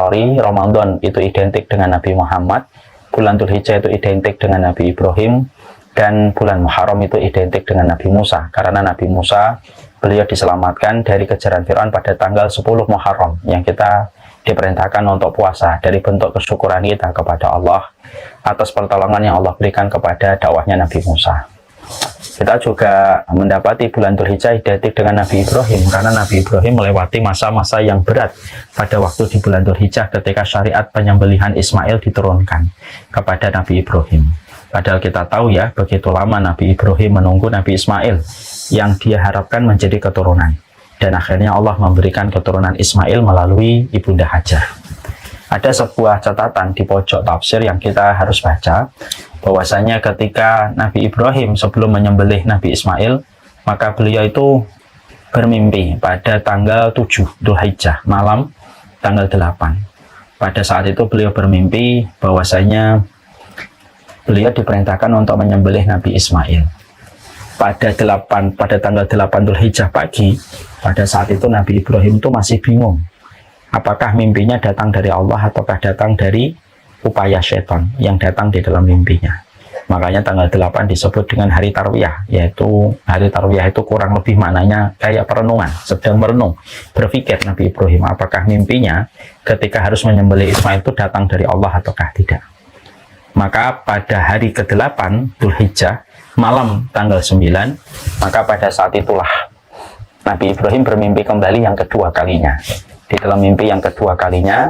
sorry, Ramadan itu identik dengan Nabi Muhammad, bulan Dzulhijjah itu identik dengan Nabi Ibrahim, dan bulan Muharram itu identik dengan Nabi Musa. Karena Nabi Musa, beliau diselamatkan dari kejaran Fir'aun pada tanggal 10 Muharram, yang kita diperintahkan untuk puasa, dari bentuk kesyukuran kita kepada Allah atas pertolongan yang Allah berikan kepada dakwahnya Nabi Musa. Kita juga mendapati bulan Dzulhijjah identik dengan Nabi Ibrahim, karena Nabi Ibrahim melewati masa-masa yang berat pada waktu di bulan Dzulhijjah ketika syariat penyembelihan Ismail diturunkan kepada Nabi Ibrahim. Padahal kita tahu ya, begitu lama Nabi Ibrahim menunggu Nabi Ismail yang dia harapkan menjadi keturunan. Dan akhirnya Allah memberikan keturunan Ismail melalui Ibunda Hajar. Ada sebuah catatan di pojok tafsir yang kita harus baca, bahwasanya ketika Nabi Ibrahim sebelum menyembelih Nabi Ismail, maka beliau itu bermimpi pada tanggal 7 Dzulhijjah, malam tanggal 8. Pada saat itu beliau bermimpi bahwasanya beliau diperintahkan untuk menyembelih Nabi Ismail. Pada tanggal 8 Dzulhijjah pagi, pada saat itu Nabi Ibrahim itu masih bingung. Apakah mimpinya datang dari Allah ataukah datang dari upaya setan yang datang di dalam mimpinya. Makanya tanggal 8 disebut dengan hari Tarwiyah, yaitu hari Tarwiyah itu kurang lebih maknanya kayak perenungan, sedang merenung, berpikir Nabi Ibrahim apakah mimpinya ketika harus menyembelih Ismail itu datang dari Allah ataukah tidak. Maka pada hari ke-8 Dzulhijjah, malam tanggal 9, maka pada saat itulah Nabi Ibrahim bermimpi kembali yang kedua kalinya. Di dalam mimpi yang kedua kalinya,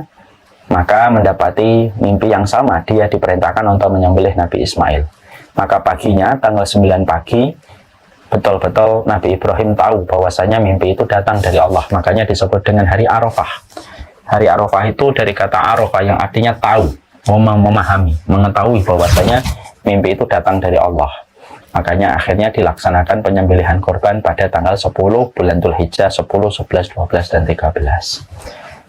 maka mendapati mimpi yang sama, dia diperintahkan untuk menyembelih Nabi Ismail. Maka paginya, tanggal 9 pagi, betul-betul Nabi Ibrahim tahu bahwasanya mimpi itu datang dari Allah. Makanya disebut dengan hari Arafah. Hari Arafah itu dari kata Arafah yang artinya tahu, memahami, mengetahui bahwasanya mimpi itu datang dari Allah. Makanya akhirnya dilaksanakan penyembelihan korban pada tanggal 10 bulan Dzulhijjah, 10, 11, 12, dan 13.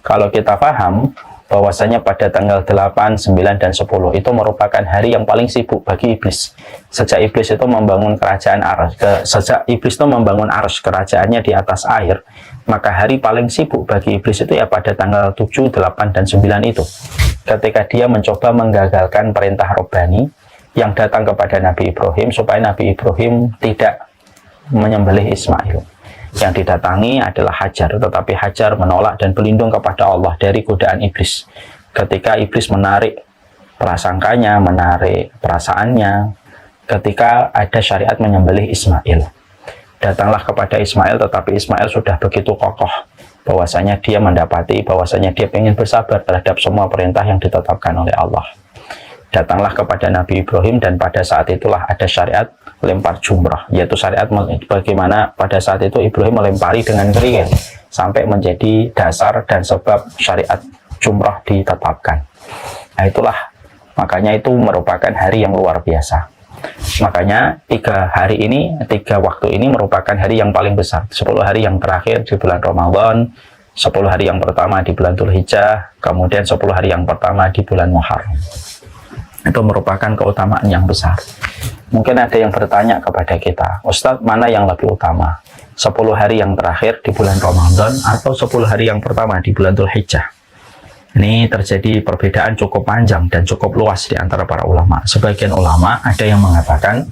Kalau kita paham bahwasanya pada tanggal 8, 9, dan 10 itu merupakan hari yang paling sibuk bagi iblis. Sejak iblis itu membangun kerajaan Arsy, kerajaannya di atas air, maka hari paling sibuk bagi iblis itu ya pada tanggal 7, 8, dan 9 itu. Ketika dia mencoba menggagalkan perintah Rabbani yang datang kepada Nabi Ibrahim supaya Nabi Ibrahim tidak menyembelih Ismail. Yang didatangi adalah Hajar, tetapi Hajar menolak dan berlindung kepada Allah dari godaan iblis. Ketika iblis menarik prasangkanya, menarik perasaannya, ketika ada syariat menyembelih Ismail. Datanglah kepada Ismail, tetapi Ismail sudah begitu kokoh bahwasanya dia mendapati bahwasanya dia ingin bersabar terhadap semua perintah yang ditetapkan oleh Allah. Datanglah kepada Nabi Ibrahim, dan pada saat itulah ada syariat lempar jumrah, yaitu syariat bagaimana pada saat itu Ibrahim melempari dengan kerikil sampai menjadi dasar dan sebab syariat jumrah ditetapkan. Nah itulah, makanya itu merupakan hari yang luar biasa. Makanya 3 waktu ini merupakan hari yang paling besar. 10 hari yang terakhir di bulan Ramadan, 10 hari yang pertama di bulan Dzulhijjah, kemudian 10 hari yang pertama di bulan Muharram. Itu merupakan keutamaan yang besar. Mungkin ada yang bertanya kepada kita, Ustadz, mana yang lebih utama? 10 hari yang terakhir di bulan Ramadan atau 10 hari yang pertama di bulan Dzulhijjah? Ini terjadi perbedaan cukup panjang dan cukup luas di antara para ulama. Sebagian ulama ada yang mengatakan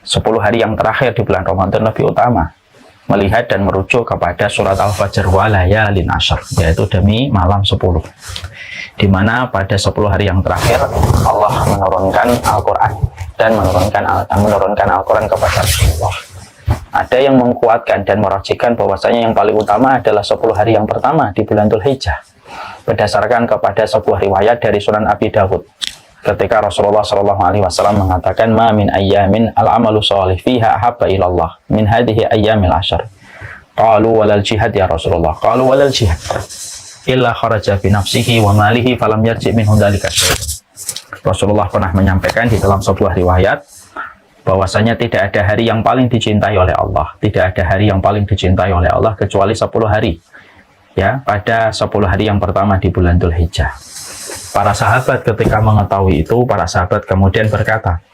10 hari yang terakhir di bulan Ramadan lebih utama, melihat dan merujuk kepada surat Al-Fajr wa layalin ashr, yaitu demi malam 10. Di mana pada 10 hari yang terakhir Allah menurunkan Al-Quran dan menurunkan Al-Quran kepada Rasulullah. Ada yang menguatkan dan merajikan bahwasanya yang paling utama adalah 10 hari yang pertama di bulan Dzulhijjah, berdasarkan kepada sebuah riwayat dari Sunan Abi Dawud, ketika Rasulullah SAW mengatakan, ma min ayyamin al-amalu sholih fiha ahabba ilallah min hadhihi ayyamil ashr. Qalu walal jihad ya Rasulullah. Qalu walal jihad illa kharaja bi nafsihi wa malihi falam yarji' minhu dzalika syai'un. Rasulullah pernah menyampaikan di dalam sebuah riwayat bahwasanya tidak ada hari yang paling dicintai oleh Allah, tidak ada hari yang paling dicintai oleh Allah kecuali 10 hari. Ya, pada 10 hari yang pertama di bulan Dzulhijjah. Para sahabat ketika mengetahui itu, para sahabat kemudian berkata,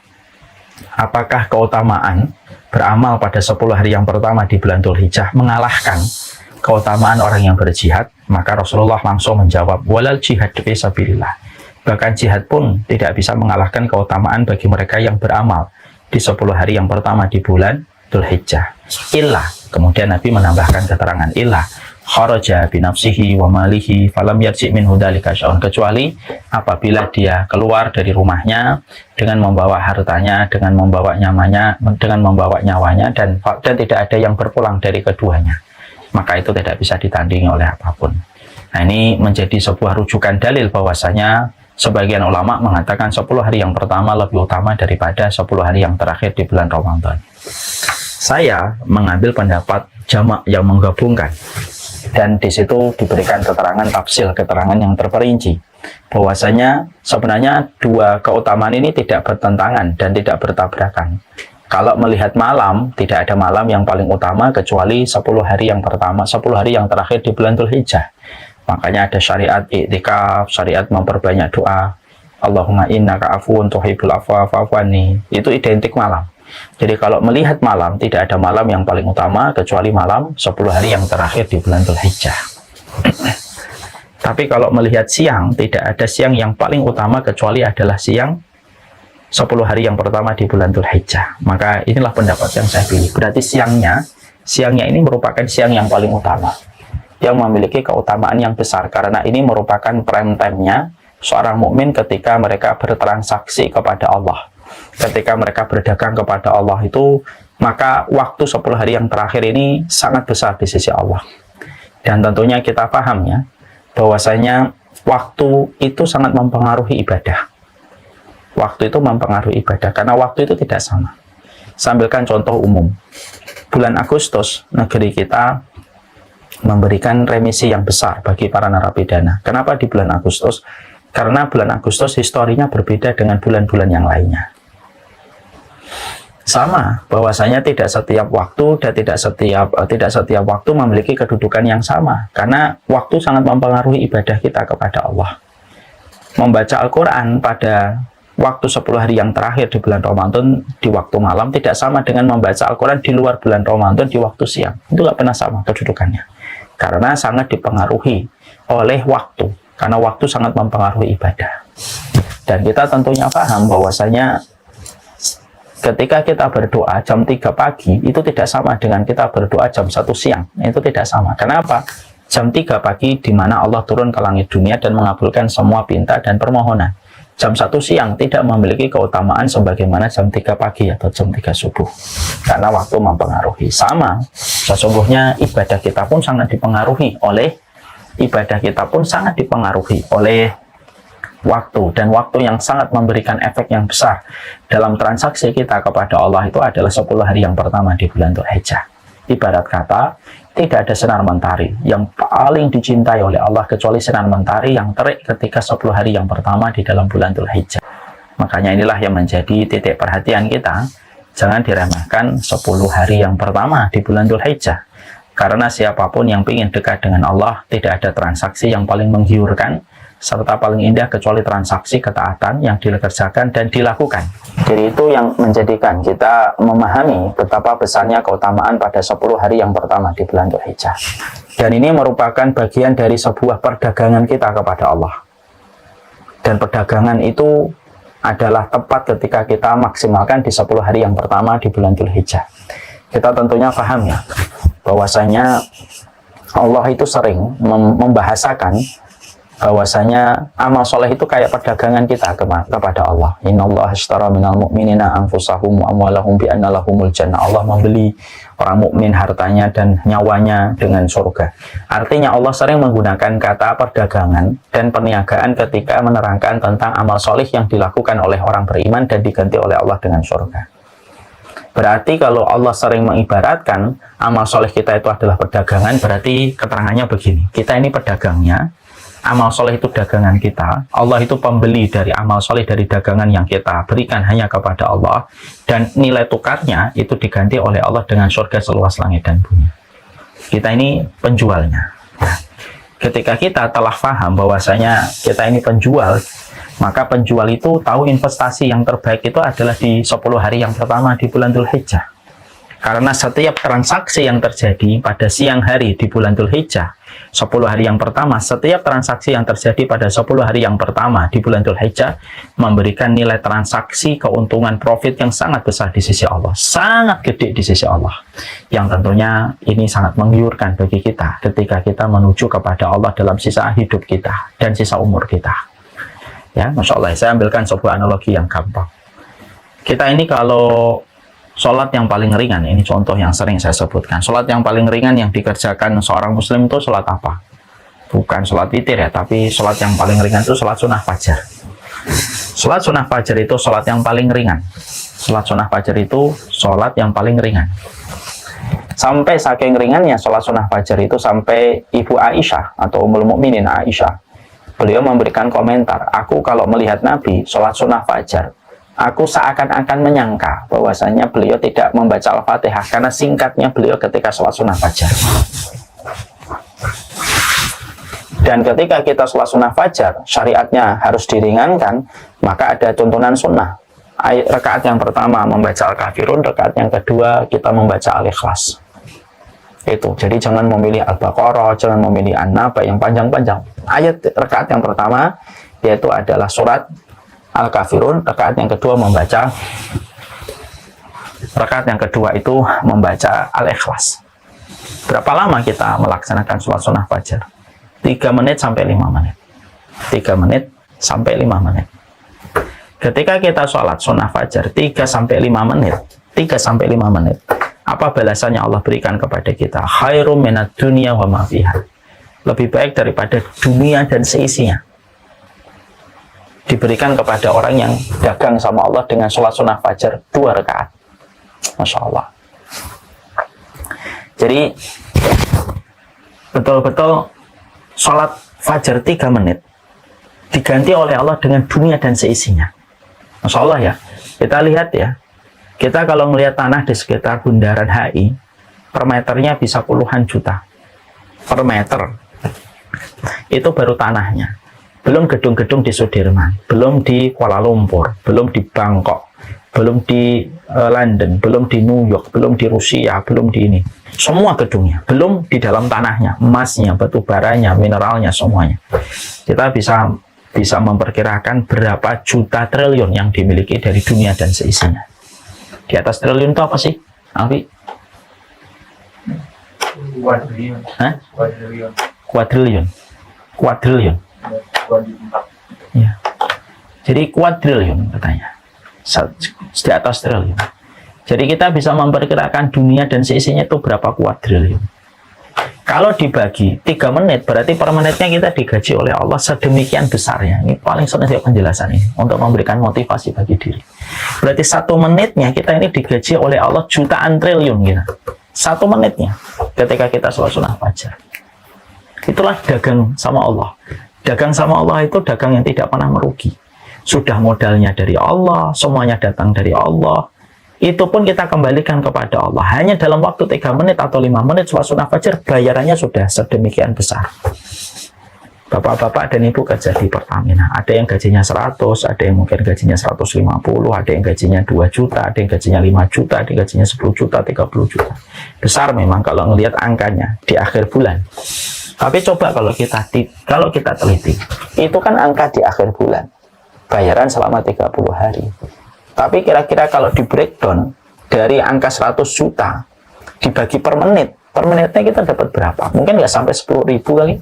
apakah keutamaan beramal pada 10 hari yang pertama di bulan Dzulhijjah mengalahkan keutamaan orang yang berjihad, maka Rasulullah langsung menjawab, walal jihad fi sabilillah. Bahkan jihad pun tidak bisa mengalahkan keutamaan bagi mereka yang beramal di 10 hari yang pertama di bulan Dzulhijjah. Illa, kemudian Nabi menambahkan keterangan illa kharaja bi nafsihi wa malihi falam yarji minhu dzalika syai'un, kecuali apabila dia keluar dari rumahnya dengan membawa hartanya, dengan membawa nyawanya dan tidak ada yang berpulang dari keduanya, maka itu tidak bisa ditandingi oleh apapun. Nah, ini menjadi sebuah rujukan dalil bahwasanya sebagian ulama mengatakan 10 hari yang pertama lebih utama daripada 10 hari yang terakhir di bulan Ramadan. Saya mengambil pendapat jamak yang menggabungkan, dan di situ diberikan keterangan yang terperinci bahwasanya sebenarnya dua keutamaan ini tidak bertentangan dan tidak bertabrakan. Kalau melihat malam, tidak ada malam yang paling utama kecuali 10 hari yang pertama, 10 hari yang terakhir di bulan Dzulhijjah. Makanya ada syariat i'tikaf, syariat memperbanyak doa. Allahumma innaka afuwun tuhibbul afwa fa'fu anni. Itu identik malam. Jadi kalau melihat malam, tidak ada malam yang paling utama kecuali malam 10 hari yang terakhir di bulan Dzulhijjah. Tapi kalau melihat siang, tidak ada siang yang paling utama kecuali adalah siang 10 hari yang pertama di bulan Dzulhijjah. Maka inilah pendapat yang saya pilih. Berarti siangnya ini merupakan siang yang paling utama, yang memiliki keutamaan yang besar, karena ini merupakan prime time-nya seorang mukmin ketika mereka bertransaksi kepada Allah. Ketika mereka berdagang kepada Allah itu, maka waktu 10 hari yang terakhir ini sangat besar di sisi Allah. Dan tentunya kita paham ya, bahwasanya waktu itu sangat mempengaruhi ibadah. Waktu itu mempengaruhi ibadah, karena waktu itu tidak sama. Sambilkan contoh umum. Bulan Agustus, negeri kita memberikan remisi yang besar bagi para narapidana. Kenapa di bulan Agustus? Karena bulan Agustus historinya berbeda dengan bulan-bulan yang lainnya. Sama, bahwasanya tidak setiap waktu dan tidak setiap waktu memiliki kedudukan yang sama, karena waktu sangat mempengaruhi ibadah kita kepada Allah. Membaca Al-Quran pada waktu 10 hari yang terakhir di bulan Ramadan di waktu malam tidak sama dengan membaca Al-Quran di luar bulan Ramadan di waktu siang. Itu nggak pernah sama kedudukannya, karena sangat dipengaruhi oleh waktu, karena waktu sangat mempengaruhi ibadah. Dan kita tentunya paham bahwasanya ketika kita berdoa jam 3 pagi itu tidak sama dengan kita berdoa jam 1 siang. Itu tidak sama. Kenapa? Jam 3 pagi di mana Allah turun ke langit dunia dan mengabulkan semua pinta dan permohonan. Jam 1 siang tidak memiliki keutamaan sebagaimana jam 3 pagi atau jam 3 subuh. Karena waktu mempengaruhi. Sama, sesungguhnya ibadah kita pun sangat dipengaruhi oleh waktu, dan waktu yang sangat memberikan efek yang besar dalam transaksi kita kepada Allah itu adalah 10 hari yang pertama di bulan Dzulhijjah. Ibarat kata, tidak ada sinar mentari yang paling dicintai oleh Allah kecuali sinar mentari yang terik ketika 10 hari yang pertama di dalam bulan Dzulhijjah. Makanya inilah yang menjadi titik perhatian kita. Jangan diremehkan 10 hari yang pertama di bulan Dzulhijjah. Karena siapapun yang ingin dekat dengan Allah, tidak ada transaksi yang paling menggiurkan serta paling indah kecuali transaksi ketaatan yang dikerjakan dan dilakukan. Jadi itu yang menjadikan kita memahami betapa besarnya keutamaan pada 10 hari yang pertama di bulan Dzulhijjah. Dan ini merupakan bagian dari sebuah perdagangan kita kepada Allah. Dan perdagangan itu adalah tepat ketika kita maksimalkan di 10 hari yang pertama di bulan Dzulhijjah. Kita tentunya paham ya, bahwasanya Allah itu sering membahasakan bahwasanya amal soleh itu kayak perdagangan kita kepada Allah. Innallaha ashtara minal mu'minina anfusahum wa amwalahum bi anna lahumul jannah. Allah membeli orang mukmin hartanya dan nyawanya dengan surga. Artinya Allah sering menggunakan kata perdagangan dan perniagaan ketika menerangkan tentang amal soleh yang dilakukan oleh orang beriman dan diganti oleh Allah dengan surga. Berarti kalau Allah sering mengibaratkan amal soleh kita itu adalah perdagangan, berarti keterangannya begini, kita ini pedagangnya, amal soleh itu dagangan kita, Allah itu pembeli dari amal soleh dari dagangan yang kita berikan hanya kepada Allah, dan nilai tukarnya itu diganti oleh Allah dengan surga seluas langit dan bumi. Kita ini penjualnya. Ketika kita telah paham bahwasanya kita ini penjual, maka penjual itu tahu investasi yang terbaik itu adalah di 10 hari yang pertama di bulan Dzulhijjah. Karena setiap transaksi yang terjadi pada siang hari di bulan Dzulhijjah, 10 hari yang pertama, setiap transaksi yang terjadi pada 10 hari yang pertama di bulan Dzulhijjah memberikan nilai transaksi keuntungan profit yang sangat besar di sisi Allah, sangat gede di sisi Allah. Yang tentunya ini sangat menggiurkan bagi kita ketika kita menuju kepada Allah dalam sisa hidup kita dan sisa umur kita. Ya, Masya Allah, saya ambilkan sebuah analogi yang gampang. Kita ini kalau sholat yang paling ringan, ini contoh yang sering saya sebutkan. Sholat yang paling ringan yang dikerjakan seorang muslim itu sholat apa? Bukan sholat witir ya, tapi sholat yang paling ringan itu sholat sunnah fajar. Sholat sunnah fajar itu sholat yang paling ringan. Sholat sunnah fajar itu sholat yang paling ringan. Sampai saking ringannya sholat sunnah fajar itu sampai Ibu Aisyah atau Ummul Mukminin Aisyah, beliau memberikan komentar, aku kalau melihat Nabi sholat sunnah fajar, aku seakan-akan menyangka bahwasanya beliau tidak membaca Al-Fatihah karena singkatnya beliau ketika sholat sunnah fajar. Dan ketika kita sholat sunnah fajar, syariatnya harus diringankan, maka ada tuntunan sunnah. Rakaat yang pertama membaca Al-Kafirun, rakaat yang kedua kita membaca Al-Ikhlas. Itu, jadi jangan memilih Al-Baqarah, jangan memilih An-Naba yang panjang-panjang. Ayat rakaat yang pertama yaitu adalah surat Al-Kafirun, rakaat yang kedua membaca itu membaca Al-Ikhlas. Berapa lama kita melaksanakan sholat sunnah fajar? 3 menit sampai 5 menit. 3 menit sampai 5 menit. Ketika kita sholat sunnah fajar 3 sampai 5 menit, 3 sampai 5 menit, apa balasannya Allah berikan kepada kita? Khairum minad dunya wa ma fiha. Lebih baik daripada dunia dan seisinya. Diberikan kepada orang yang dagang sama Allah dengan sholat sunnah fajar 2 rakaat. Masya Allah. Jadi betul-betul sholat fajar 3 menit diganti oleh Allah dengan dunia dan seisinya. Masya Allah ya. Kita lihat ya. Kita kalau melihat tanah di sekitar bundaran HI, per meternya bisa puluhan juta. Per meter. Itu baru tanahnya. Belum gedung-gedung di Sudirman, belum di Kuala Lumpur, belum di Bangkok, belum di London, belum di New York, belum di Rusia, belum di ini. Semua gedungnya, belum di dalam tanahnya, emasnya, batu baranya, mineralnya, semuanya. Kita bisa memperkirakan berapa juta triliun yang dimiliki dari dunia dan seisinya. Di atas triliun itu apa sih, Alfi? Kuadriliun. Hah? Kuadriliun. Kuadriliun. Kuadriliun. Ya. Jadi kuadriliun katanya. Di atas triliun. Jadi kita bisa memperkirakan dunia dan seisinya itu berapa kuadriliun. Kalau dibagi 3 menit, berarti per menitnya kita digaji oleh Allah sedemikian besarnya. Ini paling sering penjelasan ini, untuk memberikan motivasi bagi diri. Berarti 1 menitnya kita ini digaji oleh Allah jutaan triliun gitu. 1 menitnya ketika kita sholat sunnah fajar. Itulah dagang sama Allah. Dagang sama Allah itu dagang yang tidak pernah merugi. Sudah modalnya dari Allah, semuanya datang dari Allah. Itu pun kita kembalikan kepada Allah. Hanya dalam waktu 3 menit atau 5 menit sholat sunnah fajar, bayarannya sudah sedemikian besar. Bapak-bapak dan ibu kerja di Pertamina. Ada yang gajinya 100, ada yang mungkin gajinya 150, ada yang gajinya 2 juta, ada yang gajinya 5 juta, ada yang gajinya 10 juta, 30 juta. Besar memang kalau ngelihat angkanya di akhir bulan. Tapi coba kalau kita teliti, itu kan angka di akhir bulan. Bayaran selama 30 hari. Tapi kira-kira kalau di breakdown dari angka 100 juta dibagi per menitnya kita dapat berapa? Mungkin nggak sampai 10.000 kali.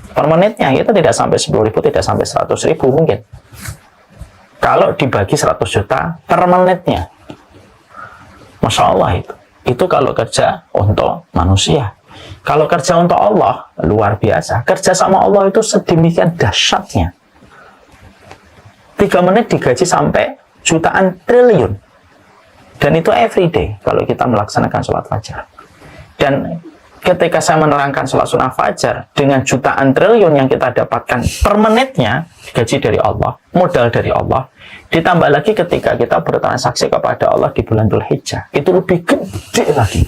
Per menitnya kita tidak sampai 10.000, tidak sampai 100.000 mungkin. Kalau dibagi 100 juta per menitnya, Masya Allah itu kalau kerja untuk manusia. Kalau kerja untuk Allah, luar biasa. Kerja sama Allah itu sedemikian dahsyatnya. 3 menit digaji sampai jutaan triliun. Dan itu everyday kalau kita melaksanakan sholat fajar. Dan ketika saya menerangkan sholat sunnah fajar dengan jutaan triliun yang kita dapatkan per menitnya, gaji dari Allah, modal dari Allah, ditambah lagi ketika kita bertransaksi kepada Allah di bulan Dzulhijjah, itu lebih gede lagi.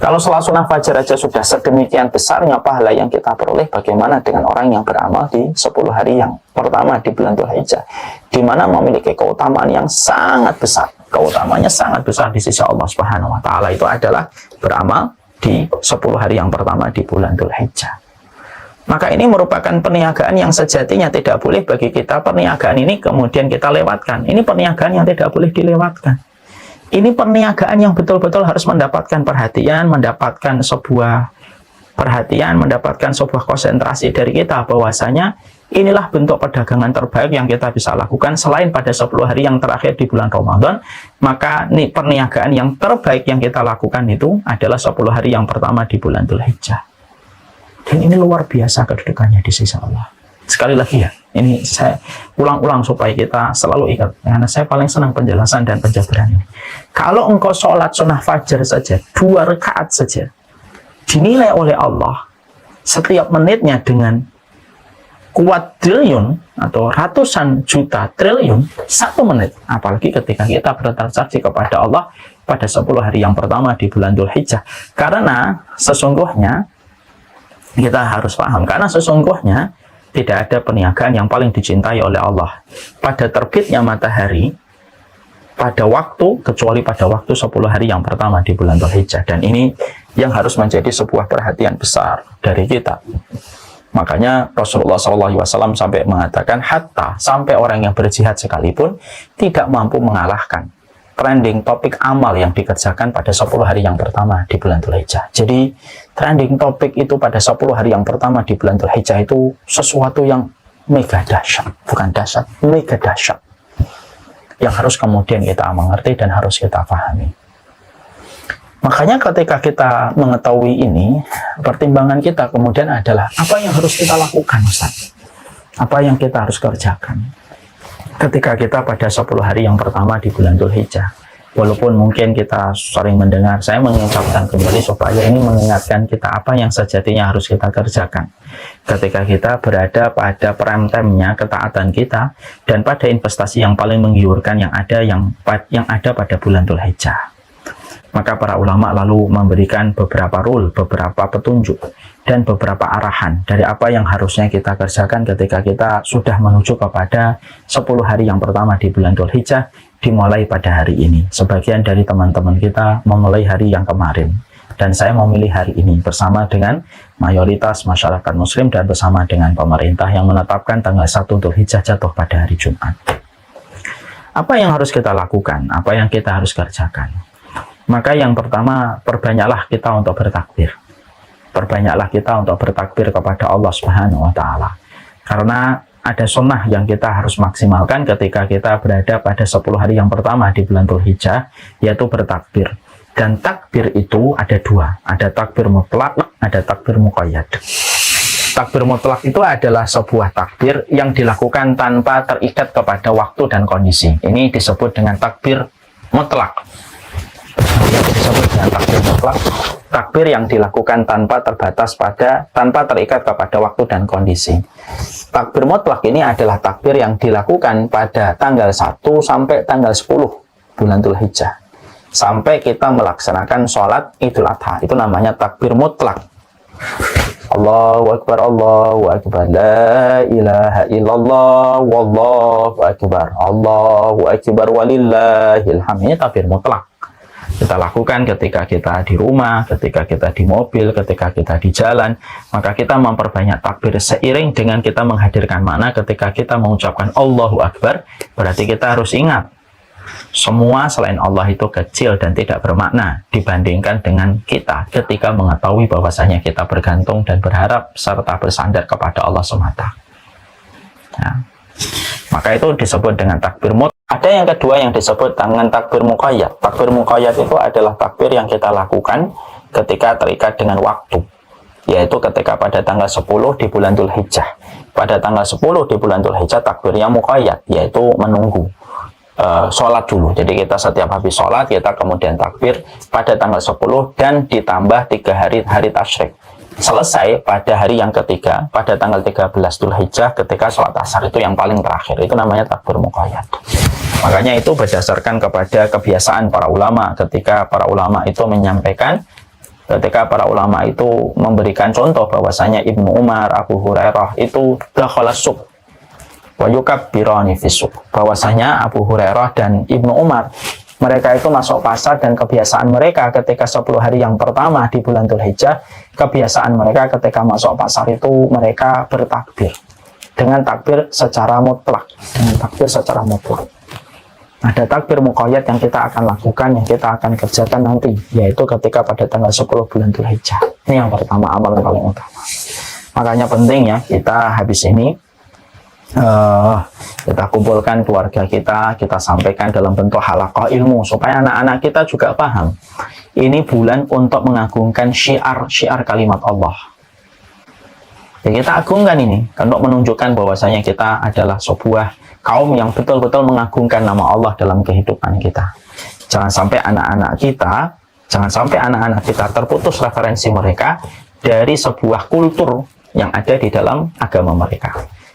Kalau sholat sunnah fajar aja sudah sedemikian besarnya pahala yang kita peroleh, bagaimana dengan orang yang beramal di 10 hari yang pertama di bulan Dzulhijjah, di mana memiliki keutamaan yang sangat besar. keutamanya sangat besar di sisi Allah Subhanahu wa taala, itu adalah beramal di 10 hari yang pertama di bulan Dzulhijjah. Maka ini merupakan perniagaan yang sejatinya tidak boleh bagi kita perniagaan ini kemudian kita lewatkan. Ini perniagaan yang tidak boleh dilewatkan. Ini perniagaan yang betul-betul harus mendapatkan perhatian, mendapatkan sebuah perhatian, mendapatkan sebuah konsentrasi dari kita, bahwasanya inilah bentuk perdagangan terbaik yang kita bisa lakukan selain pada 10 hari yang terakhir di bulan Ramadan. Maka ini perniagaan yang terbaik yang kita lakukan itu adalah 10 hari yang pertama di bulan Dzulhijjah. Dan ini luar biasa kedudukannya di sisi Allah. Sekali lagi ya, ini saya ulang-ulang supaya kita selalu ingat, karena saya paling senang penjelasan dan penjabaran ini. Kalau engkau sholat sunnah fajar saja, 2 rakaat saja, dinilai oleh Allah setiap menitnya dengan kuadriliun atau ratusan juta triliun 1 menit. Apalagi ketika kita bertransaksi kepada Allah pada 10 hari yang pertama di bulan Dzulhijjah. Karena sesungguhnya kita harus paham, karena sesungguhnya tidak ada perniagaan yang paling dicintai oleh Allah pada terbitnya matahari pada waktu, kecuali pada waktu 10 hari yang pertama di bulan Dzulhijjah. Dan ini yang harus menjadi sebuah perhatian besar dari kita. Makanya Rasulullah SAW sampai mengatakan, hatta sampai orang yang berjihad sekalipun tidak mampu mengalahkan trending topik amal yang dikerjakan pada 10 hari yang pertama di bulan Dzulhijjah. Jadi trending topik itu pada 10 hari yang pertama di bulan Dzulhijjah itu sesuatu yang mega dahsyat, bukan dahsyat, mega dahsyat, yang harus kemudian kita mengerti dan harus kita pahami. Makanya ketika kita mengetahui ini, pertimbangan kita kemudian adalah apa yang harus kita lakukan, Ustaz? Apa yang kita harus kerjakan ketika kita pada 10 hari yang pertama di bulan Dzulhijjah? Walaupun mungkin kita sering mendengar, saya mengucapkan kembali supaya ini mengingatkan kita apa yang sejatinya harus kita kerjakan ketika kita berada pada prime time-nya ketaatan kita dan pada investasi yang paling menggiurkan yang ada pada bulan Dzulhijjah. Maka para ulama lalu memberikan beberapa rule, beberapa petunjuk, dan beberapa arahan dari apa yang harusnya kita kerjakan ketika kita sudah menuju kepada 10 hari yang pertama di bulan Dzulhijjah, dimulai pada hari ini. Sebagian dari teman-teman kita memulai hari yang kemarin, dan saya memilih hari ini bersama dengan mayoritas masyarakat muslim dan bersama dengan pemerintah yang menetapkan tanggal 1 Dzulhijjah jatuh pada hari Jumat. Apa yang harus kita lakukan? Apa yang kita harus kerjakan? Maka yang pertama, perbanyaklah kita untuk bertakbir. Perbanyaklah kita untuk bertakbir kepada Allah Subhanahu wa taala. Karena ada sunnah yang kita harus maksimalkan ketika kita berada pada 10 hari yang pertama di bulan Dzulhijjah, yaitu bertakbir. Dan takbir itu ada 2, ada takbir mutlak, ada takbir muqayyad. Takbir mutlak itu adalah sebuah takbir yang dilakukan tanpa terikat kepada waktu dan kondisi. Ini disebut dengan takbir mutlak. Yang disebut dengan takbir mutlak, takbir yang dilakukan tanpa terikat kepada waktu dan kondisi. Takbir mutlak ini adalah takbir yang dilakukan pada tanggal 1 sampai tanggal 10 bulan Dzulhijjah, sampai kita melaksanakan sholat Idul Adha. Itu namanya takbir mutlak. Allahu Akbar, Allahu Akbar, la ilaha illallah, wallahu akbar, Allahu Akbar, walillahil hamd. Ini takbir mutlak. Kita lakukan ketika kita di rumah, ketika kita di mobil, ketika kita di jalan. Maka kita memperbanyak takbir seiring dengan kita menghadirkan makna. Ketika kita mengucapkan Allahu Akbar, berarti kita harus ingat semua selain Allah itu kecil dan tidak bermakna dibandingkan dengan kita ketika mengetahui bahwasanya kita bergantung dan berharap serta bersandar kepada Allah semata. Nah, maka itu disebut dengan takbir mutlak. Ada yang kedua yang disebut dengan takbir muqayyad. Takbir muqayyad itu adalah takbir yang kita lakukan ketika terikat dengan waktu, yaitu ketika pada tanggal 10 di bulan Dzulhijjah. Pada tanggal 10 di bulan Dzulhijjah takbirnya muqayyad, yaitu menunggu sholat dulu. Jadi kita setiap habis sholat kita kemudian takbir pada tanggal 10 dan ditambah 3 hari tasyrik. Selesai pada hari yang ketiga, pada tanggal 13 Dzulhijjah ketika sholat asar, itu yang paling terakhir. Itu namanya takbir muqayyad. Makanya itu berdasarkan kepada kebiasaan para ulama. Ketika para ulama itu menyampaikan, ketika para ulama itu memberikan contoh bahwasanya Ibnu Umar, Abu Hurairah itu dakhala suq wa yukabbirani fi suq. Bahwasanya Abu Hurairah dan Ibnu Umar Mereka itu masuk pasar dan kebiasaan mereka ketika 10 hari yang pertama di bulan Dzulhijjah, kebiasaan mereka ketika masuk pasar itu mereka bertakbir. Dengan takbir secara mutlak. Ada takbir muqayyad yang kita akan lakukan, yang kita akan kerjakan nanti, yaitu ketika pada tanggal 10 bulan Dzulhijjah. Ini yang pertama, amalan paling utama. Makanya penting ya, kita habis ini kita kumpulkan keluarga kita sampaikan dalam bentuk halaqah ilmu, supaya anak-anak kita juga paham. Ini bulan untuk mengagungkan syiar kalimat Allah. Ya, kita agungkan ini, untuk menunjukkan bahwasanya kita adalah sebuah kaum yang betul-betul mengagungkan nama Allah dalam kehidupan kita. Jangan sampai anak-anak kita terputus referensi mereka dari sebuah kultur yang ada di dalam agama mereka.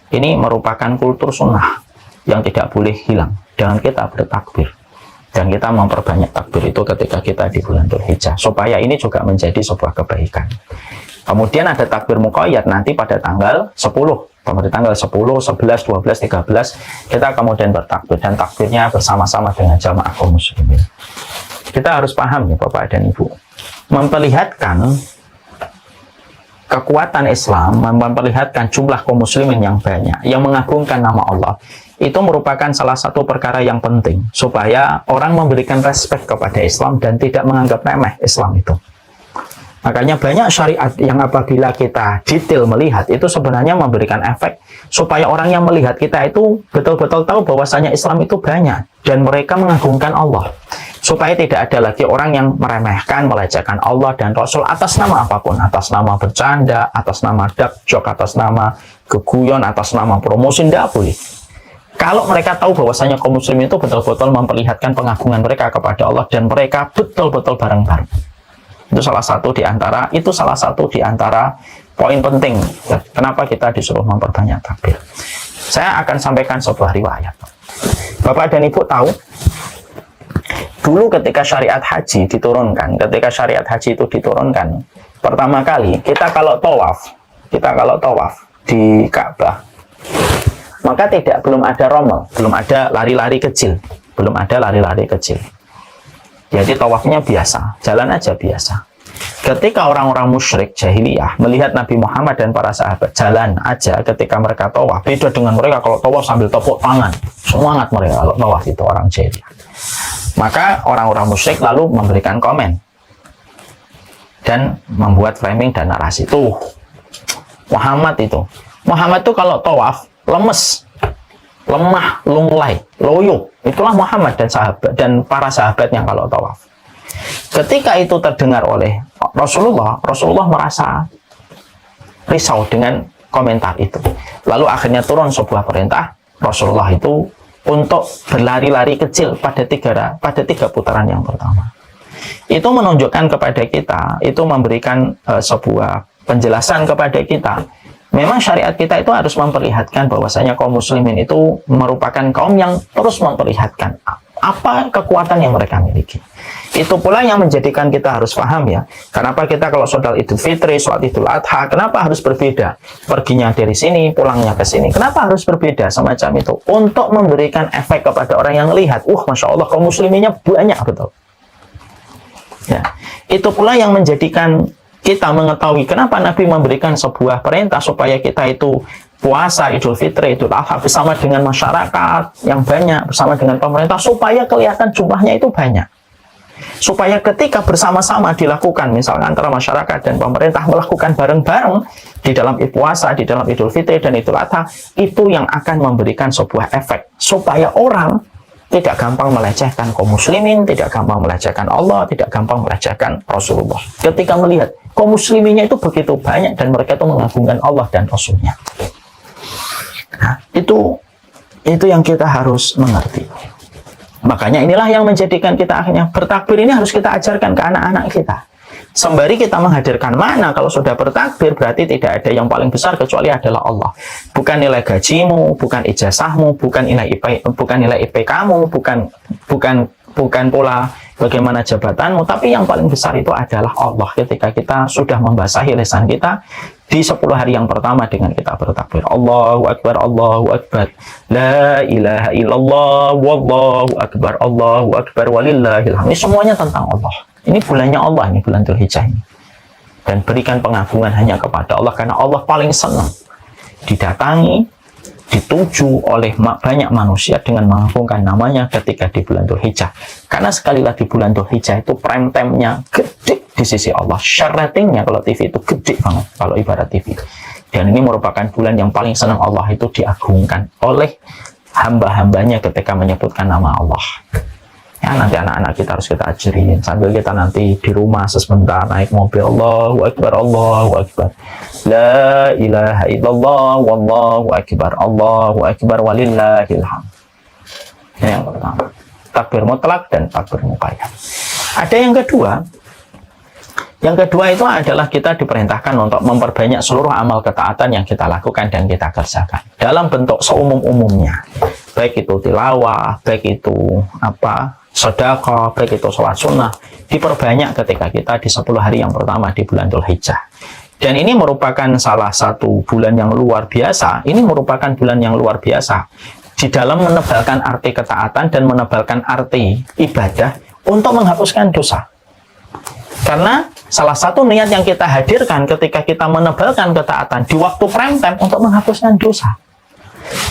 Ini merupakan kultur sunnah yang tidak boleh hilang. Dengan kita bertakbir dan kita memperbanyak takbir itu ketika kita di bulan Dzulhijjah, supaya ini juga menjadi sebuah kebaikan. Kemudian ada takbir muqayyad nanti pada tanggal 10. Pada tanggal 10, 11, 12, 13 kita kemudian bertakbir, dan takbirnya bersama-sama dengan jamaah kaum muslimin. Kita harus paham ya Bapak dan Ibu, memperlihatkan kekuatan Islam, memperlihatkan jumlah kaum muslimin yang banyak, yang mengagungkan nama Allah, itu merupakan salah satu perkara yang penting supaya orang memberikan respek kepada Islam dan tidak menganggap remeh Islam itu. Makanya banyak syariat yang apabila kita detail melihat itu sebenarnya memberikan efek supaya orang yang melihat kita itu betul-betul tahu bahwasanya Islam itu banyak dan mereka mengagungkan Allah. Supaya tidak ada lagi orang yang meremehkan, melecehkan Allah dan Rasul atas nama apapun, atas nama bercanda, atas nama dark joke, atas nama keguyon, atas nama promosi, tidak boleh. Kalau mereka tahu bahwasanya kaum muslimin itu betul-betul memperlihatkan pengagungan mereka kepada Allah dan mereka betul-betul bareng-bareng. Itu salah satu di antara poin penting kenapa kita disuruh memperbanyak takbir. Saya akan sampaikan sebuah riwayat. Bapak dan Ibu tahu, dulu ketika syariat haji itu diturunkan, pertama kali kita kalau tawaf di Ka'bah, maka belum ada rommel, belum ada lari-lari kecil. Jadi tawafnya biasa, jalan aja biasa. Ketika orang-orang musyrik jahiliyah melihat Nabi Muhammad dan para sahabat jalan aja ketika mereka tawaf, beda dengan mereka kalau tawaf sambil tepuk tangan. Semangat mereka kalau tawaf itu orang jahiliyah. Maka orang-orang musyrik lalu memberikan komen dan membuat framing dan narasi. Muhammad tuh kalau tawaf lemes, lemah, lunglai, loyo. Itulah Muhammad dan para sahabatnya kalau tawaf. Ketika itu terdengar oleh Rasulullah merasa risau dengan komentar itu. Lalu akhirnya turun sebuah perintah Rasulullah itu untuk berlari-lari kecil pada tiga putaran yang pertama. Itu menunjukkan kepada kita, itu memberikan sebuah penjelasan kepada kita. Memang syariat kita itu harus memperlihatkan bahwasanya kaum muslimin itu merupakan kaum yang terus memperlihatkan apa kekuatan yang mereka miliki. Itu pula yang menjadikan kita harus paham ya, kenapa kita kalau sholat Idul Fitri, sholat Idul Adha, kenapa harus berbeda? Perginya dari sini, pulangnya ke sini. Kenapa harus berbeda semacam itu? Untuk memberikan efek kepada orang yang melihat, Masya Allah, kaum musliminnya banyak betul. Ya, itu pula yang menjadikan kita mengetahui kenapa Nabi memberikan sebuah perintah supaya kita itu puasa Idul Fitri, Idul Adha bersama dengan masyarakat yang banyak, bersama dengan pemerintah, supaya kelihatan jumlahnya itu banyak. Supaya ketika bersama-sama dilakukan, misalnya antara masyarakat dan pemerintah melakukan bareng-bareng di dalam puasa, di dalam Idul Fitri dan Idul Adha, itu yang akan memberikan sebuah efek supaya orang tidak gampang melecehkan kaum muslimin, tidak gampang melecehkan Allah, tidak gampang melecehkan Rasulullah. Ketika melihat kaum musliminnya itu begitu banyak dan mereka itu mengagungkan Allah dan Rasulnya. Nah, itu yang kita harus mengerti. Makanya inilah yang menjadikan kita akhirnya bertakbir ini harus kita ajarkan ke anak-anak kita. Sembari kita menghadirkan makna kalau sudah bertakbir berarti tidak ada yang paling besar kecuali adalah Allah. Bukan nilai gajimu, bukan ijazahmu, bukan nilai IPK-mu, bukan pula bagaimana jabatanmu, tapi yang paling besar itu adalah Allah. Ketika kita sudah membasahi lisan kita di 10 hari yang pertama dengan kita bertakbir Allahu Akbar, Allahu Akbar, la ilaha illallah, wallahu akbar, Allahu Akbar, walillahil hamd. Ini semuanya tentang Allah. Ini bulannya Allah, ini bulan Dzulhijjah ini. Dan berikan pengagungan hanya kepada Allah, karena Allah paling senang didatangi, dituju oleh banyak manusia dengan mengagungkan namanya ketika di bulan Dzulhijjah. Karena sekali lagi bulan Dzulhijjah itu prime time-nya gede di sisi Allah. Share ratingnya kalau TV itu gede banget, kalau ibarat TV. Dan ini merupakan bulan yang paling senang Allah itu diagungkan oleh hamba-hambanya ketika menyebutkan nama Allah. Ya, nanti anak-anak kita harus kita ajarin sambil kita nanti di rumah sebentar naik mobil, Allahu Akbar, Allahu Akbar, la ilaha illallah, wallahu akbar, Allahu Akbar, walillahil hamd. Ini yang pertama, takbir mutlak dan takbir muqayyad. Ada yang kedua. Yang kedua itu adalah kita diperintahkan untuk memperbanyak seluruh amal ketaatan yang kita lakukan dan kita kerjakan dalam bentuk seumum-umumnya, baik itu tilawah, baik itu sedekah, baik itu sholat sunnah, diperbanyak ketika kita di 10 hari yang pertama di bulan Dzulhijjah. Dan ini merupakan salah satu bulan yang luar biasa. Ini merupakan bulan yang luar biasa di dalam menebalkan arti ketaatan dan menebalkan arti ibadah untuk menghapuskan dosa. Karena salah satu niat yang kita hadirkan ketika kita menebalkan ketaatan di waktu prime time untuk menghapuskan dosa.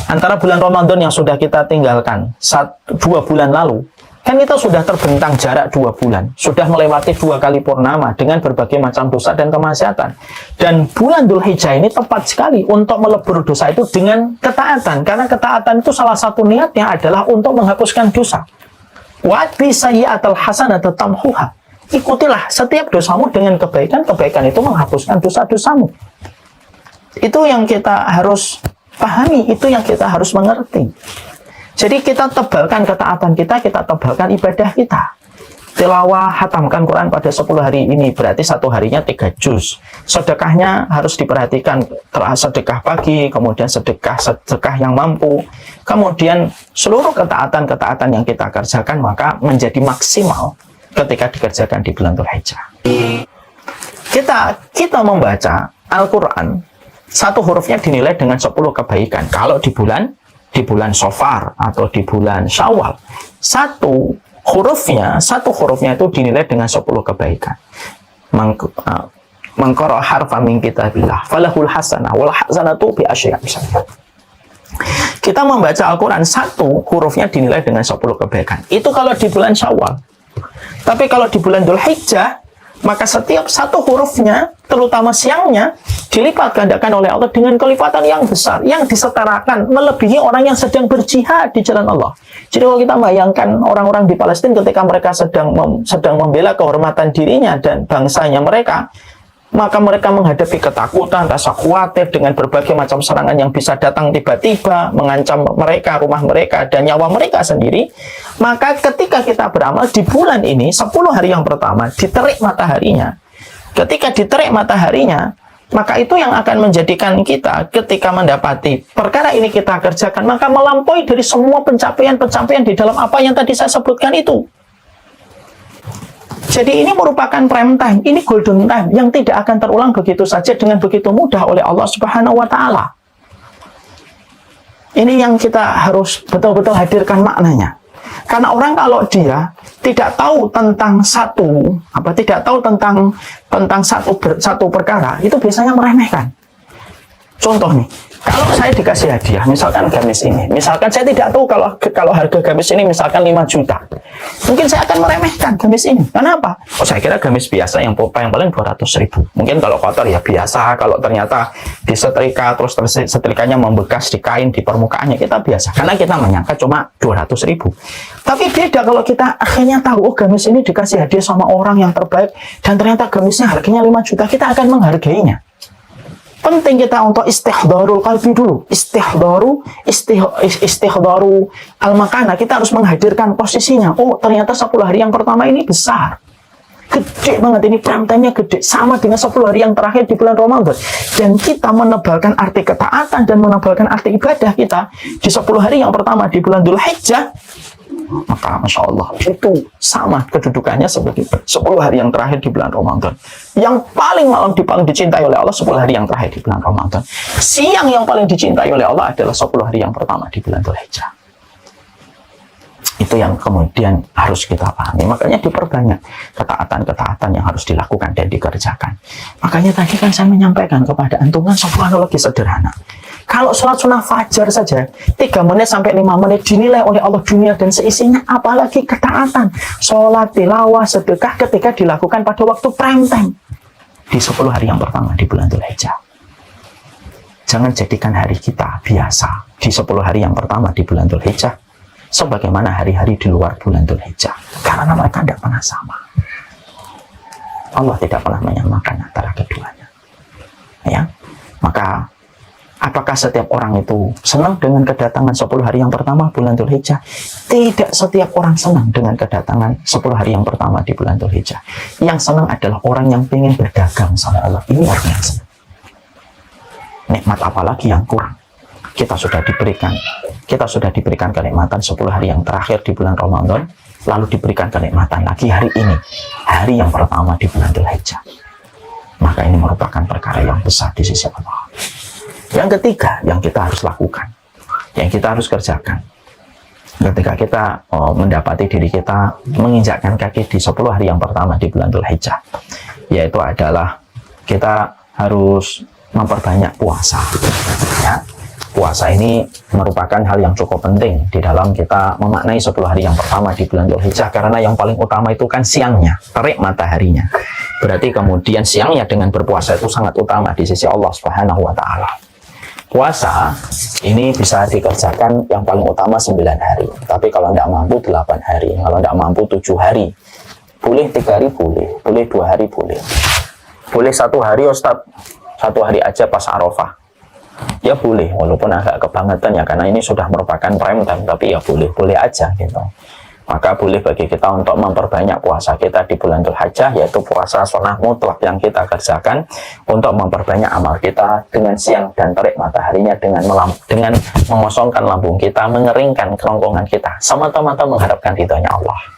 Antara bulan Ramadan yang sudah kita tinggalkan 2 bulan lalu, kan kita sudah terbentang jarak 2 bulan, sudah melewati 2 kali purnama dengan berbagai macam dosa dan kemaksiatan. Dan bulan Dzulhijjah ini tepat sekali untuk melebur dosa itu dengan ketaatan, karena ketaatan itu salah satu niatnya adalah untuk menghapuskan dosa. Wa bisayyi'atil hasanata tamhuha. Ikutilah setiap dosamu dengan kebaikan, kebaikan itu menghapuskan dosa-dosamu. Itu yang kita harus pahami, itu yang kita harus mengerti. Jadi kita tebalkan ketaatan kita tebalkan ibadah kita. Tilawah, hatamkan Quran pada 10 hari ini, berarti 1 harinya 3 juz. Sedekahnya harus diperhatikan, sedekah pagi, kemudian sedekah yang mampu. Kemudian seluruh ketaatan-ketaatan yang kita kerjakan maka menjadi maksimal ketika dikerjakan di bulan Dzulhijjah. Kita membaca Al-Quran, 1 hurufnya dinilai dengan 10 kebaikan. Kalau di bulan Shofar atau di bulan Syawal, 1 hurufnya itu dinilai dengan 10 kebaikan. Mangqara harfa min kitabillah falahul hasanah wal hasanatu bi asyri amsalha. Kita membaca Al-Quran, 1 hurufnya dinilai dengan 10 kebaikan. Itu kalau di bulan Syawal. Tapi kalau di bulan Dzulhijjah, maka setiap 1 hurufnya, terutama siangnya, dilipat gandakan oleh Allah dengan kelipatan yang besar, yang disetarakan, melebihi orang yang sedang berjihad di jalan Allah. Jadi kalau kita bayangkan orang-orang di Palestina ketika mereka sedang membela kehormatan dirinya dan bangsanya mereka, maka mereka menghadapi ketakutan, rasa khawatir dengan berbagai macam serangan yang bisa datang tiba-tiba, mengancam mereka, rumah mereka, dan nyawa mereka sendiri. Maka ketika kita beramal di bulan ini, 10 hari yang pertama, diterik mataharinya. Ketika diterik mataharinya, maka itu yang akan menjadikan kita ketika mendapati perkara ini kita kerjakan, maka melampaui dari semua pencapaian-pencapaian di dalam apa yang tadi saya sebutkan itu. Jadi ini merupakan prime time, ini golden time yang tidak akan terulang begitu saja dengan begitu mudah oleh Allah Subhanahu wa Ta'ala. Ini yang kita harus betul-betul hadirkan maknanya. Karena orang kalau dia tidak tahu tentang satu perkara, itu biasanya meremehkan. Contoh nih, kalau saya dikasih hadiah, misalkan gamis ini, misalkan saya tidak tahu kalau harga gamis ini misalkan 5 juta, mungkin saya akan meremehkan gamis ini. Kenapa? Oh, saya kira gamis biasa yang paling 200.000. Mungkin kalau kotor ya biasa, kalau ternyata disetrika terus setrikanya membekas di kain di permukaannya, kita biasa, karena kita menyangka cuma 200.000. Tapi beda kalau kita akhirnya tahu, oh gamis ini dikasih hadiah sama orang yang terbaik dan ternyata gamisnya harganya 5 juta, kita akan menghargainya. Penting kita untuk istihdharul qalbi dulu. Istihdharu al-makana. Kita harus menghadirkan posisinya. Oh, ternyata 10 hari yang pertama ini besar. Gede banget, ini prime time-nya gede. Sama dengan 10 hari yang terakhir di bulan Ramadan. Dan kita menebalkan arti ketaatan dan menebalkan arti ibadah kita di 10 hari yang pertama di bulan Dzulhijjah. Maka Masya Allah, itu sama kedudukannya sebagai 10 hari yang terakhir di bulan Ramadan. Yang paling malam paling dicintai oleh Allah 10 hari yang terakhir di bulan Ramadan. Siang yang paling dicintai oleh Allah adalah 10 hari yang pertama di bulan Dzulhijjah. Itu yang kemudian harus kita pahami. Makanya diperbanyak ketaatan-ketaatan yang harus dilakukan dan dikerjakan. Makanya tadi kan saya menyampaikan kepada antum kan subhanallah sederhana. Kalau sholat sunnah fajar saja 3 menit sampai 5 menit dinilai oleh Allah dunia dan seisinya, apalagi ketaatan sholat, tilawah, sedekah ketika dilakukan pada waktu prime time di 10 hari yang pertama di bulan Dzulhijjah. Jangan jadikan hari kita biasa di 10 hari yang pertama di bulan Dzulhijjah sebagaimana hari-hari di luar bulan Dzulhijjah, karena mereka tidak pernah sama. Allah tidak pernah menyamakan antara keduanya. Ya, maka apakah setiap orang itu senang dengan kedatangan 10 hari yang pertama bulan Dzulhijjah? Tidak setiap orang senang dengan kedatangan 10 hari yang pertama di bulan Dzulhijjah. Yang senang adalah orang yang ingin berdagang sama Allah. Ini orang yang senang. Nikmat apalagi yang kurang? Kita sudah diberikan kenikmatan 10 hari yang terakhir di bulan Ramadan, lalu diberikan kenikmatan lagi hari ini, hari yang pertama di bulan Dzulhijjah. Maka ini merupakan perkara yang besar di sisi Allah. Yang ketiga yang kita harus lakukan, yang kita harus kerjakan ketika kita mendapati diri kita menginjakkan kaki di 10 hari yang pertama di bulan Dzulhijjah, yaitu adalah kita harus memperbanyak puasa. Ya. Puasa ini merupakan hal yang cukup penting di dalam kita memaknai 10 hari yang pertama di bulan Dzulhijjah, karena yang paling utama itu kan siangnya, terik mataharinya. Berarti kemudian siangnya dengan berpuasa itu sangat utama di sisi Allah Subhanahu wa Ta'ala. Puasa ini bisa dikerjakan yang paling utama 9 hari, tapi kalau tidak mampu 8 hari, kalau tidak mampu 7 hari, boleh 3 hari, boleh 2 hari, boleh 1 hari, Ustaz, 1 hari aja pas Arafah. Ya boleh, walaupun agak kebangetan ya, karena ini sudah merupakan prime time, tapi ya boleh aja gitu. Maka boleh bagi kita untuk memperbanyak puasa kita di bulan Dzulhijjah, yaitu puasa sunnah mutlak yang kita kerjakan untuk memperbanyak amal kita dengan siang dan terik mataharinya, dengan mengosongkan lambung kita, mengeringkan kerongkongan kita, semata-mata mengharapkan ridhonya Allah.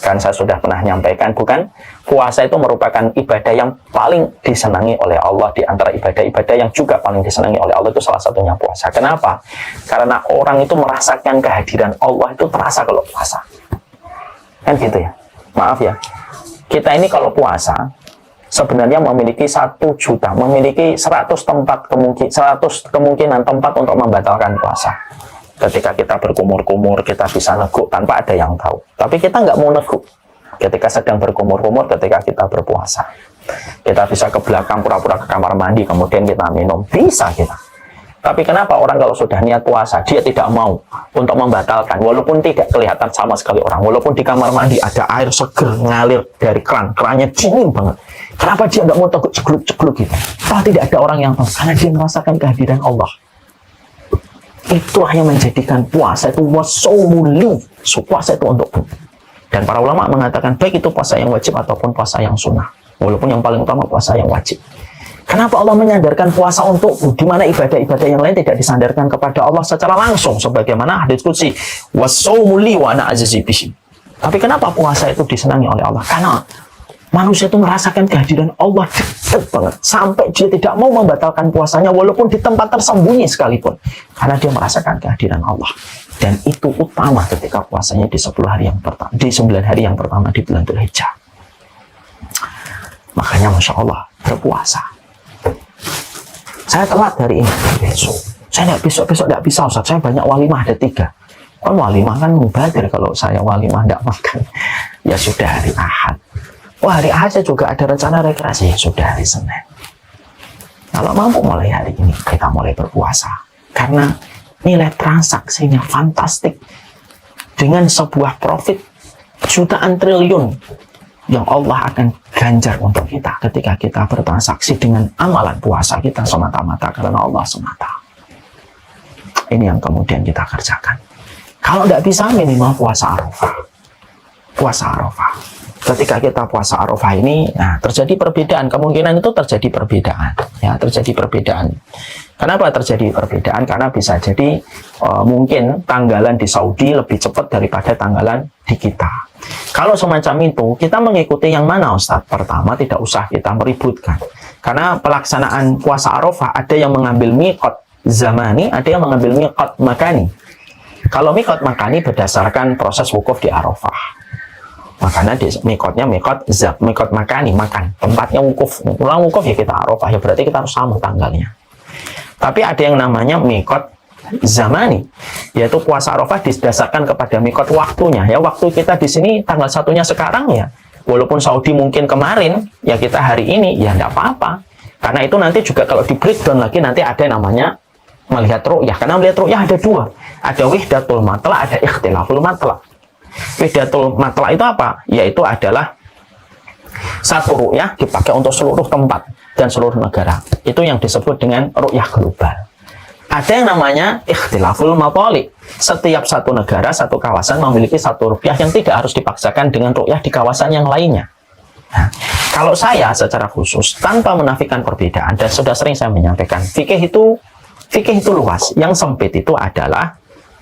Kan saya sudah pernah nyampaikan, bukan? Puasa itu merupakan ibadah yang paling disenangi oleh Allah. Di antara ibadah-ibadah yang juga paling disenangi oleh Allah itu salah satunya puasa. Kenapa? Karena orang itu merasakan kehadiran Allah itu terasa kalau puasa. Kan gitu ya? Maaf ya. Kita ini kalau puasa sebenarnya memiliki 1 juta, memiliki 100 kemungkinan tempat untuk membatalkan puasa. Ketika kita berkumur-kumur, kita bisa neguk tanpa ada yang tahu. Tapi kita nggak mau neguk ketika sedang berkumur-kumur, ketika kita berpuasa. Kita bisa ke belakang, pura-pura ke kamar mandi, kemudian kita minum. Bisa kita. Tapi kenapa orang kalau sudah niat puasa, dia tidak mau untuk membatalkan, walaupun tidak kelihatan sama sekali orang. Walaupun di kamar mandi ada air seger ngalir dari kerannya dingin banget. Kenapa dia nggak mau teguk cegluk-cegluk gitu? Tidak ada orang yang tahu, karena dia merasakan kehadiran Allah. Itulah yang menjadikan puasa itu wasomuli, puasa itu untukku. Dan para ulama mengatakan baik itu puasa yang wajib ataupun puasa yang sunnah, walaupun yang paling utama puasa yang wajib. Kenapa Allah menyandarkan puasa untukku, di mana ibadah-ibadah yang lain tidak disandarkan kepada Allah secara langsung, sebagaimana hadits qudsi wasomuli wa ana azizi bihi. Tapi kenapa puasa itu disenangi oleh Allah? Karena manusia itu merasakan kehadiran Allah dekat banget, sampai dia tidak mau membatalkan puasanya walaupun di tempat tersembunyi sekalipun, karena dia merasakan kehadiran Allah. Dan itu utama ketika puasanya di 10 hari yang pertama, di 9 hari yang pertama di bulan Dzulhijjah. Makanya Masya Allah berpuasa. Saya telat hari ini, besok saya tidak bisa Ustaz, saya banyak walimah, ada 3. Kan walimah kan mubazir, kalau saya walimah tidak makan. Ya sudah hari Ahad. Wah, hari Ahad saya juga ada rencana rekreasi, ya sudah hari Senin. Kalau mampu mulai hari ini kita mulai berpuasa, karena nilai transaksinya fantastik, dengan sebuah profit jutaan triliun yang Allah akan ganjar untuk kita ketika kita bertransaksi dengan amalan puasa kita semata-mata karena Allah semata. Ini yang kemudian kita kerjakan. Kalau tidak bisa, minimal puasa Arafah. Puasa Arafah. ketika kita puasa Arafah ini, nah terjadi perbedaan, kemungkinan itu terjadi perbedaan, ya terjadi perbedaan. Kenapa terjadi perbedaan? Karena bisa jadi mungkin tanggalan di Saudi lebih cepat daripada tanggalan di kita. Kalau semacam itu, kita mengikuti yang mana, Ustadz? Pertama, tidak usah kita meributkan. Karena pelaksanaan puasa Arafah ada yang mengambil miqat zamani, ada yang mengambil miqat makani. Kalau miqat makani berdasarkan proses wukuf di Arafah. Makanya di miqatnya miqat makani, makan. Tempatnya wukuf. Ulang wukuf ya kita Arafah, ya berarti kita harus sama tanggalnya. Tapi ada yang namanya miqat zamani, yaitu puasa Arafah didasarkan kepada miqat waktunya. Ya waktu kita di sini tanggal satunya sekarang ya. Walaupun Saudi mungkin kemarin, ya kita hari ini, ya tidak apa-apa. Karena itu nanti juga kalau di breakdown lagi nanti ada namanya melihat ru'yah. Karena melihat ru'yah ada dua. Ada wihdatul matla, ada ikhtilaful matla. Wihdatul matla itu apa? Yaitu adalah satu ru'yah dipakai untuk seluruh tempat dan seluruh negara. Itu yang disebut dengan ru'yah global. Ada yang namanya ikhtilaful matali. Setiap satu negara, satu kawasan memiliki satu ru'yah yang tidak harus dipaksakan dengan ru'yah di kawasan yang lainnya. Nah, kalau saya secara khusus tanpa menafikan perbedaan, dan sudah sering saya menyampaikan, fikih itu luas. Yang sempit itu adalah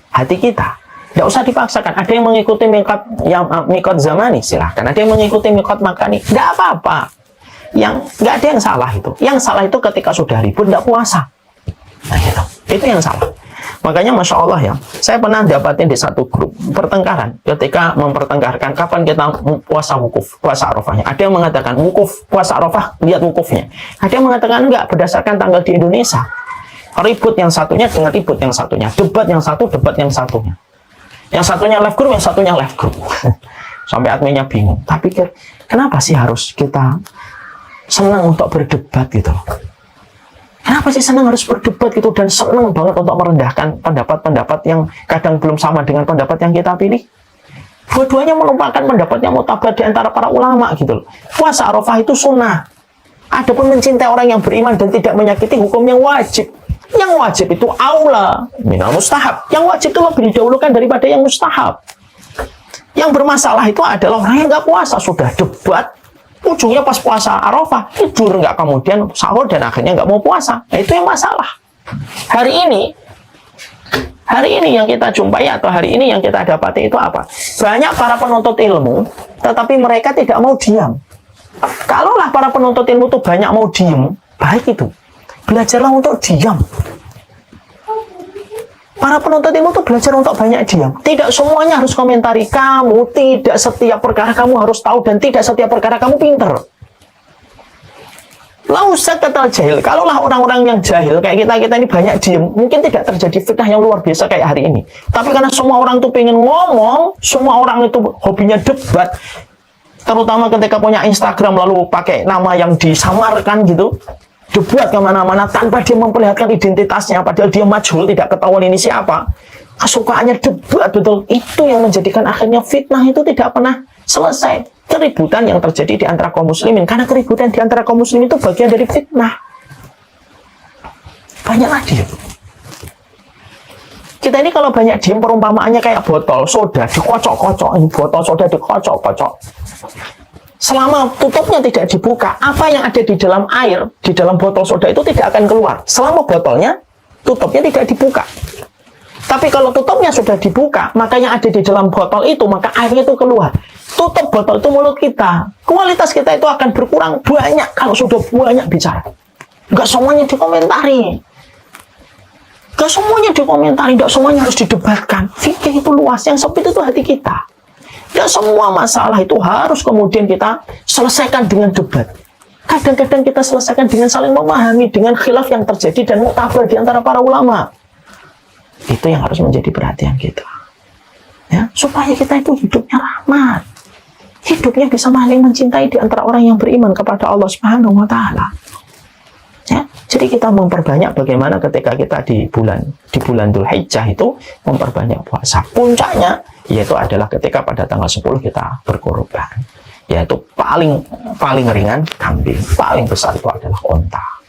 hati kita. Tidak usah dipaksakan. Ada yang mengikuti miqat zamani, silahkan. Ada yang mengikuti miqat makani, tidak apa-apa. Nggak ada yang salah itu. Yang salah itu ketika sudah ribut tidak puasa. Nah gitu. Itu yang salah. Makanya Masya Allah ya, saya pernah dapatin di satu grup pertengkaran ketika mempertengkarkan kapan kita puasa wukuf, puasa Arafahnya. Ada yang mengatakan wukuf, puasa Arafah, lihat wukufnya. Ada yang mengatakan enggak, berdasarkan tanggal di Indonesia. Ribut yang satunya dengan ribut yang satunya. Debat yang satu, debat yang satunya. Yang satunya live group, yang satunya live group. Sampai adminnya bingung. Tapi kenapa sih harus kita senang untuk berdebat gitu? Kenapa sih senang harus berdebat gitu dan senang banget untuk merendahkan pendapat-pendapat yang kadang belum sama dengan pendapat yang kita pilih? Dua-duanya merupakan pendapatnya mutabar di antara para ulama gitu loh. Puasa Arafah itu sunnah. Adapun mencintai orang yang beriman dan tidak menyakiti hukum yang wajib. Yang wajib itu aula minal mustahab. Yang wajib itu lebih didahulukan daripada yang mustahab. Yang bermasalah itu adalah orang yang nggak puasa, sudah debat, ujungnya pas puasa Arafah tidur, nggak kemudian sahur dan akhirnya nggak mau puasa. Nah, itu yang masalah. Hari ini yang kita jumpai atau hari ini yang kita dapati itu apa? Banyak para penuntut ilmu, tetapi mereka tidak mau diam. Kalaulah para penuntut ilmu itu banyak mau diam, baik itu. Belajarlah untuk diam. Para penuntut ilmu itu belajar untuk banyak diam. Tidak semuanya harus komentari kamu. Tidak setiap perkara kamu harus tahu. Dan tidak setiap perkara kamu pinter. Lausat kata jahil. Kalaulah orang-orang yang jahil kayak kita ini banyak diam, mungkin tidak terjadi fitnah yang luar biasa kayak hari ini. Tapi karena semua orang itu pengen ngomong, semua orang itu hobinya debat, terutama ketika punya Instagram lalu pakai nama yang disamarkan gitu, debat kemana-mana tanpa dia memperlihatkan identitasnya, padahal dia majhul, tidak ketahuan ini siapa. Kesukaannya debat betul. Itu yang menjadikan akhirnya fitnah itu tidak pernah selesai. Keributan yang terjadi di antara kaum muslimin, karena keributan di antara kaum muslimin itu bagian dari fitnah. Banyaklah dia. Kita ini kalau banyak diem, perumpamaannya kayak botol soda dikocok-kocok, ini botol soda dikocok-kocok. Selama tutupnya tidak dibuka, apa yang ada di dalam air, di dalam botol soda itu tidak akan keluar. Selama botolnya, tutupnya tidak dibuka. Tapi kalau tutupnya sudah dibuka, maka yang ada di dalam botol itu, maka airnya itu keluar. Tutup botol itu mulut kita. Kualitas kita itu akan berkurang banyak kalau sudah banyak bicara. Nggak semuanya dikomentari. Nggak semuanya dikomentari, nggak semuanya harus didebatkan. Fikih itu luas, yang sempit itu hati kita. Dan semua masalah itu harus kemudian kita selesaikan dengan debat. Kadang-kadang kita selesaikan dengan saling memahami, dengan khilaf yang terjadi dan muktabar di antara para ulama. Itu yang harus menjadi perhatian kita. Ya, supaya kita itu hidupnya rahmat. Hidupnya bisa saling mencintai di antara orang yang beriman kepada Allah Subhanahu wa Ta'ala. Ya, jadi kita memperbanyak bagaimana ketika kita di bulan Dzulhijjah itu memperbanyak puasa. Puncaknya yaitu adalah ketika pada tanggal 10 kita berkorban. Yaitu paling ringan kambing, paling besar itu adalah unta.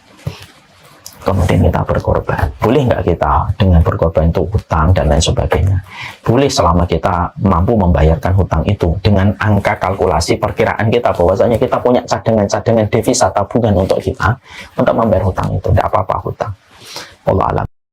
kemudian kita berkorban. Boleh nggak kita dengan berkorban itu hutang dan lain sebagainya? Boleh selama kita mampu membayarkan hutang itu dengan angka kalkulasi perkiraan kita bahwasanya kita punya cadangan devisa tabungan untuk kita untuk membayar hutang itu. Tidak apa-apa hutang. Wallahu a'lam.